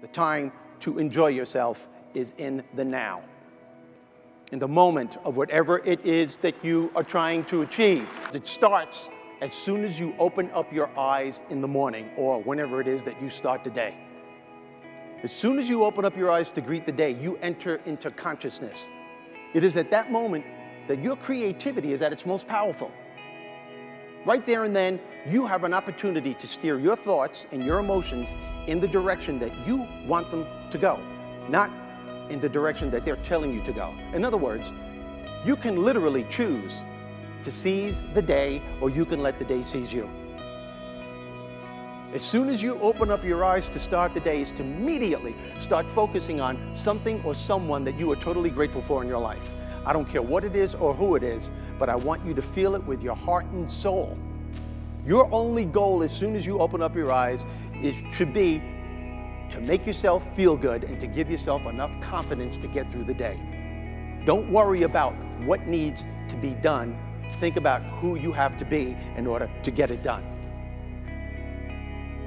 The time to enjoy yourself is in the now, in the moment of whatever it is that you are trying to achieve. It starts as soon as you open up your eyes in the morning or whenever it is that you start the day. As soon as you open up your eyes to greet the day, you enter into consciousness. It is at that moment that your creativity is at its most powerful. Right there and then, you have an opportunity to steer your thoughts and your emotions in the direction that you want them to go, not in the direction that they're telling you to go. In other words, you can literally choose to seize the day, or you can let the day seize you. As soon as you open up your eyes to start the day, is to immediately start focusing on something or someone that you are totally grateful for in your life. I don't care what it is or who it is, but I want you to feel it with your heart and soul. Your only goal as soon as you open up your eyes should be to make yourself feel good and to give yourself enough confidence to get through the day. Don't worry about what needs to be done. Think about who you have to be in order to get it done.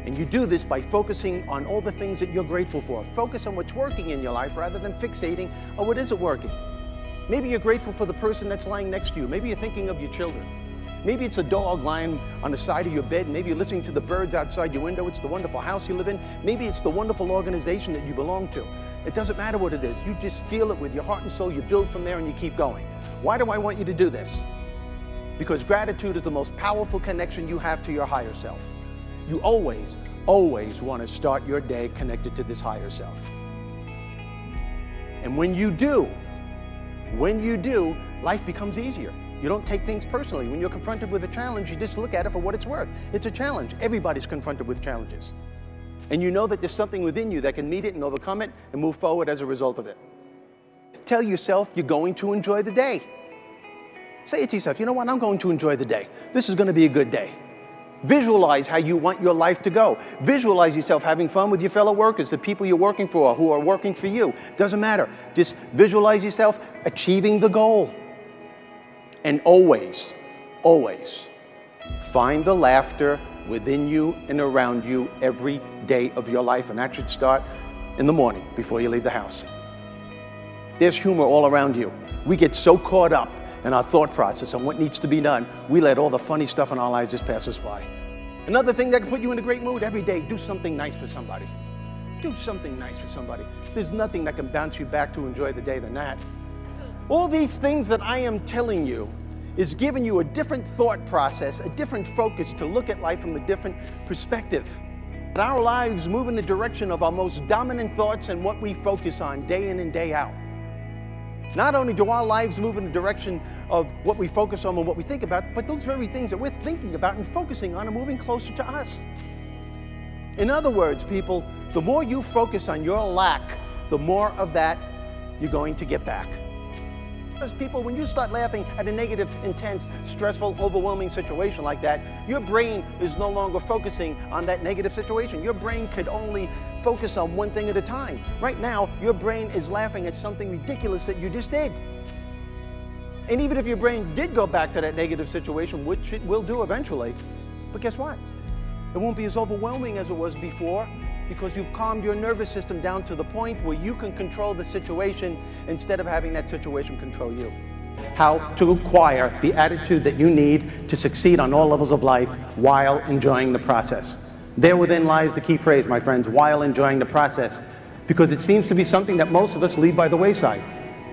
And you do this by focusing on all the things that you're grateful for. Focus on what's working in your life rather than fixating on what isn't working. Maybe you're grateful for the person that's lying next to you. Maybe you're thinking of your children. Maybe it's a dog lying on the side of your bed. Maybe you're listening to the birds outside your window. It's the wonderful house you live in. Maybe it's the wonderful organization that you belong to. It doesn't matter what it is. You just feel it with your heart and soul. You build from there and you keep going. Why do I want you to do this? Because gratitude is the most powerful connection you have to your higher self. You always, always want to start your day connected to this higher self. And when you do, life becomes easier. You don't take things personally. When you're confronted with a challenge, you just look at it for what it's worth. It's a challenge. Everybody's confronted with challenges. And you know that there's something within you that can meet it and overcome it and move forward as a result of it. Tell yourself you're going to enjoy the day. Say it to yourself, you know what, I'm going to enjoy the day. This is going to be a good day. Visualize how you want your life to go. Visualize yourself having fun with your fellow workers, the people you're working for, who are working for you. Doesn't matter. Just visualize yourself achieving the goal. And always, always find the laughter within you and around you every day of your life. And that should start in the morning before you leave the house. There's humor all around you. We get so caught up in our thought process on what needs to be done, we let all the funny stuff in our lives just pass us by. Another thing that can put you in a great mood every day, do something nice for somebody. Do something nice for somebody. There's nothing that can bounce you back to enjoy the day than that. All these things that I am telling you is giving you a different thought process, a different focus to look at life from a different perspective. Our lives move in the direction of our most dominant thoughts and what we focus on day in and day out. Not only do our lives move in the direction of what we focus on and what we think about, but those very things that we're thinking about and focusing on are moving closer to us. In other words, people, the more you focus on your lack, the more of that you're going to get back. Because people, when you start laughing at a negative, intense, stressful, overwhelming situation like that, your brain is no longer focusing on that negative situation. Your brain could only focus on one thing at a time. Right now, your brain is laughing at something ridiculous that you just did. And even if your brain did go back to that negative situation, which it will do eventually, but guess what? It won't be as overwhelming as it was before, because you've calmed your nervous system down to the point where you can control the situation instead of having that situation control you. How to acquire the attitude that you need to succeed on all levels of life while enjoying the process. There within lies the key phrase, my friends, while enjoying the process, because it seems to be something that most of us leave by the wayside.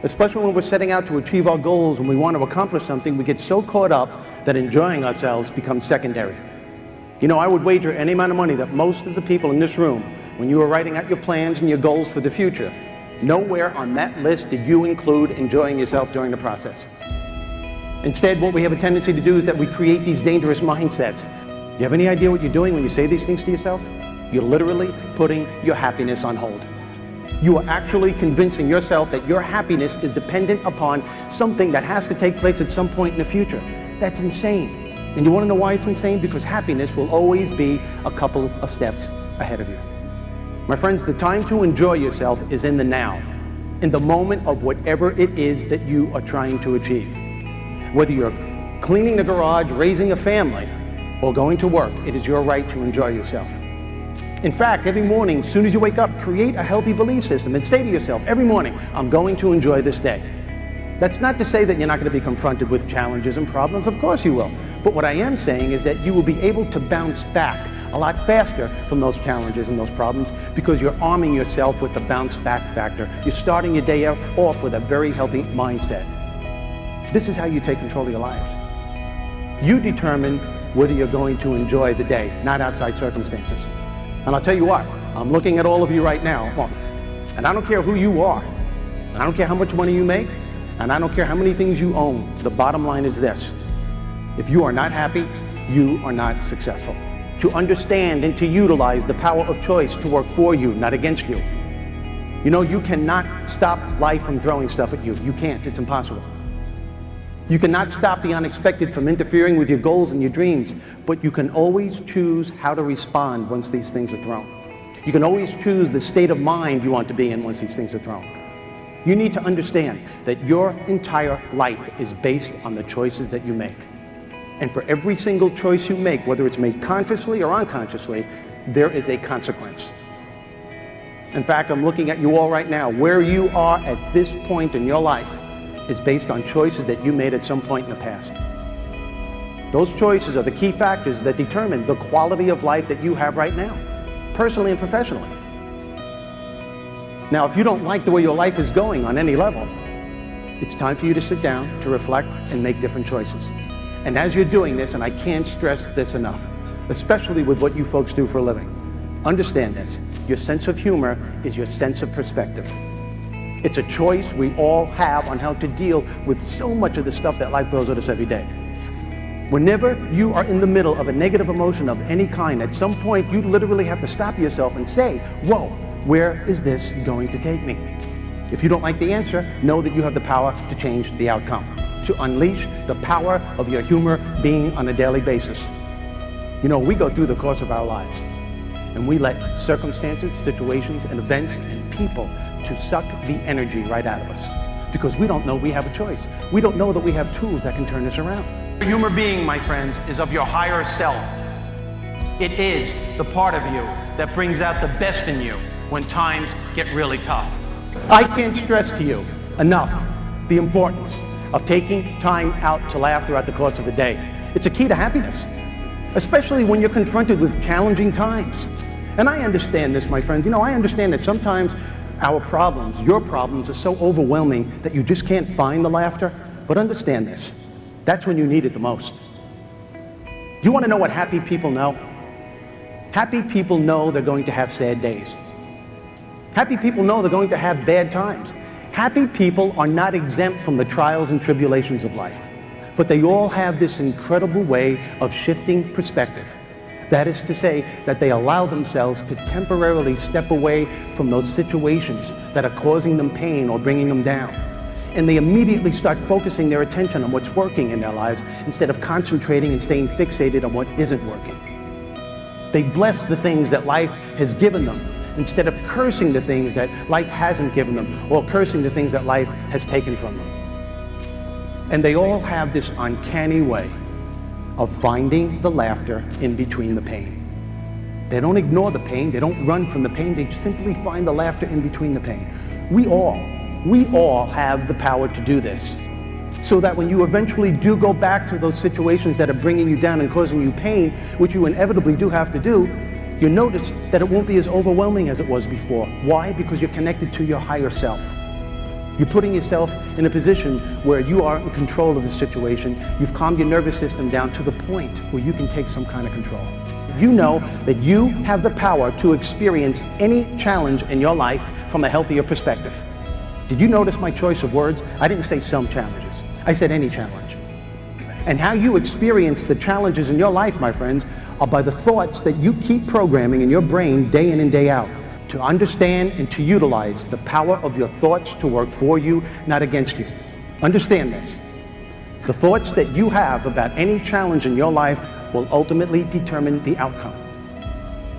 Especially when we're setting out to achieve our goals and we want to accomplish something, we get so caught up that enjoying ourselves becomes secondary. You know, I would wager any amount of money that most of the people in this room, when you were writing out your plans and your goals for the future, nowhere on that list did you include enjoying yourself during the process. Instead, what we have a tendency to do is that we create these dangerous mindsets. You have any idea what you're doing when you say these things to yourself? You're literally putting your happiness on hold. You are actually convincing yourself that your happiness is dependent upon something that has to take place at some point in the future. That's insane. And you want to know why it's insane? Because happiness will always be a couple of steps ahead of you. My friends, the time to enjoy yourself is in the now, in the moment of whatever it is that you are trying to achieve. Whether you're cleaning the garage, raising a family, or going to work, it is your right to enjoy yourself. In fact, every morning, as soon as you wake up, create a healthy belief system and say to yourself, every morning, I'm going to enjoy this day. That's not to say that you're not going to be confronted with challenges and problems. Of course you will. But what I am saying is that you will be able to bounce back a lot faster from those challenges and those problems because you're arming yourself with the bounce back factor. You're starting your day off with a very healthy mindset. This is how you take control of your lives. You determine whether you're going to enjoy the day, not outside circumstances. And I'll tell you what, I'm looking at all of you right now, and I don't care who you are, and I don't care how much money you make, and I don't care how many things you own. The bottom line is this: if you are not happy, you are not successful. To understand and to utilize the power of choice to work for you, not against you. You know, you cannot stop life from throwing stuff at you. You can't, it's impossible. You cannot stop the unexpected from interfering with your goals and your dreams, but you can always choose how to respond once these things are thrown. You can always choose the state of mind you want to be in once these things are thrown. You need to understand that your entire life is based on the choices that you make. And for every single choice you make, whether it's made consciously or unconsciously, there is a consequence. In fact, I'm looking at you all right now. Where you are at this point in your life is based on choices that you made at some point in the past. Those choices are the key factors that determine the quality of life that you have right now, personally and professionally. Now, if you don't like the way your life is going on any level, it's time for you to sit down, to reflect, and make different choices. And as you're doing this, and I can't stress this enough, especially with what you folks do for a living, understand this: your sense of humor is your sense of perspective. It's a choice we all have on how to deal with so much of the stuff that life throws at us every day. Whenever you are in the middle of a negative emotion of any kind, at some point you literally have to stop yourself and say, whoa, where is this going to take me? If you don't like the answer, know that you have the power to change the outcome, to unleash the power of your humor being on a daily basis. You know, we go through the course of our lives, and we let circumstances, situations, and events and people to suck the energy right out of us because we don't know we have a choice. We don't know that we have tools that can turn this around. The humor being, my friends, is of your higher self. It is the part of you that brings out the best in you when times get really tough. I can't stress to you enough the importance of taking time out to laugh throughout the course of the day. It's a key to happiness, especially when you're confronted with challenging times. And I understand this, my friends. You know, I understand that sometimes our problems, your problems, are so overwhelming that you just can't find the laughter. But understand this: that's when you need it the most. You want to know what happy people know? Happy people know they're going to have sad days. Happy people know they're going to have bad times. Happy people are not exempt from the trials and tribulations of life, but they all have this incredible way of shifting perspective. That is to say that they allow themselves to temporarily step away from those situations that are causing them pain or bringing them down. And they immediately start focusing their attention on what's working in their lives instead of concentrating and staying fixated on what isn't working. They bless the things that life has given them instead of cursing the things that life hasn't given them or cursing the things that life has taken from them. And they all have this uncanny way of finding the laughter in between the pain. They don't ignore the pain, they don't run from the pain, they simply find the laughter in between the pain. We all have the power to do this, so that when you eventually do go back to those situations that are bringing you down and causing you pain, which you inevitably do have to do, you notice that it won't be as overwhelming as it was before. Why? Because you're connected to your higher self. You're putting yourself in a position where you are in control of the situation. You've calmed your nervous system down to the point where you can take some kind of control. You know that you have the power to experience any challenge in your life from a healthier perspective. Did you notice my choice of words? I didn't say some challenges. I said any challenge. And how you experience the challenges in your life, my friends, are by the thoughts that you keep programming in your brain day in and day out. To understand and to utilize the power of your thoughts to work for you, not against you. Understand this. The thoughts that you have about any challenge in your life will ultimately determine the outcome.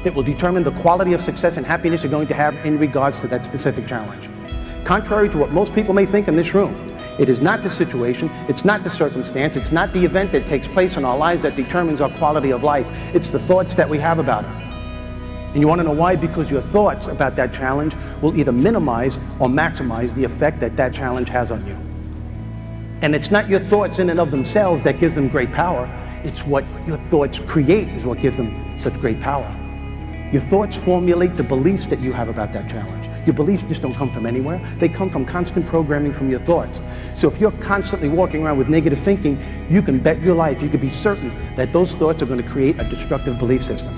It will determine the quality of success and happiness you're going to have in regards to that specific challenge. Contrary to what most people may think in this room, it is not the situation, it's not the circumstance, it's not the event that takes place in our lives that determines our quality of life. It's the thoughts that we have about it. And you want to know why? Because your thoughts about that challenge will either minimize or maximize the effect that that challenge has on you. And it's not your thoughts in and of themselves that gives them great power. It's what your thoughts create is what gives them such great power. Your thoughts formulate the beliefs that you have about that challenge. Your beliefs just don't come from anywhere. They come from constant programming from your thoughts. So if you're constantly walking around with negative thinking, you can bet your life, you can be certain that those thoughts are going to create a destructive belief system.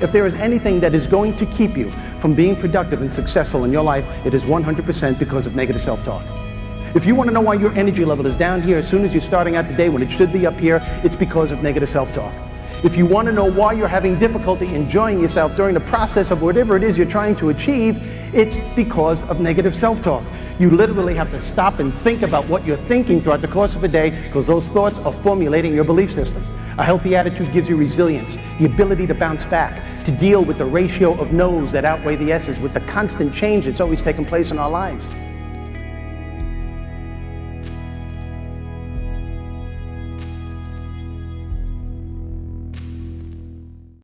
If there is anything that is going to keep you from being productive and successful in your life, it is 100% because of negative self-talk. If you want to know why your energy level is down here as soon as you're starting out the day when it should be up here, it's because of negative self-talk. If you want to know why you're having difficulty enjoying yourself during the process of whatever it is you're trying to achieve, it's because of negative self-talk. You literally have to stop and think about what you're thinking throughout the course of a day, because those thoughts are formulating your belief system. A healthy attitude gives you resilience, the ability to bounce back, to deal with the ratio of no's that outweigh the yeses, with the constant change that's always taking place in our lives.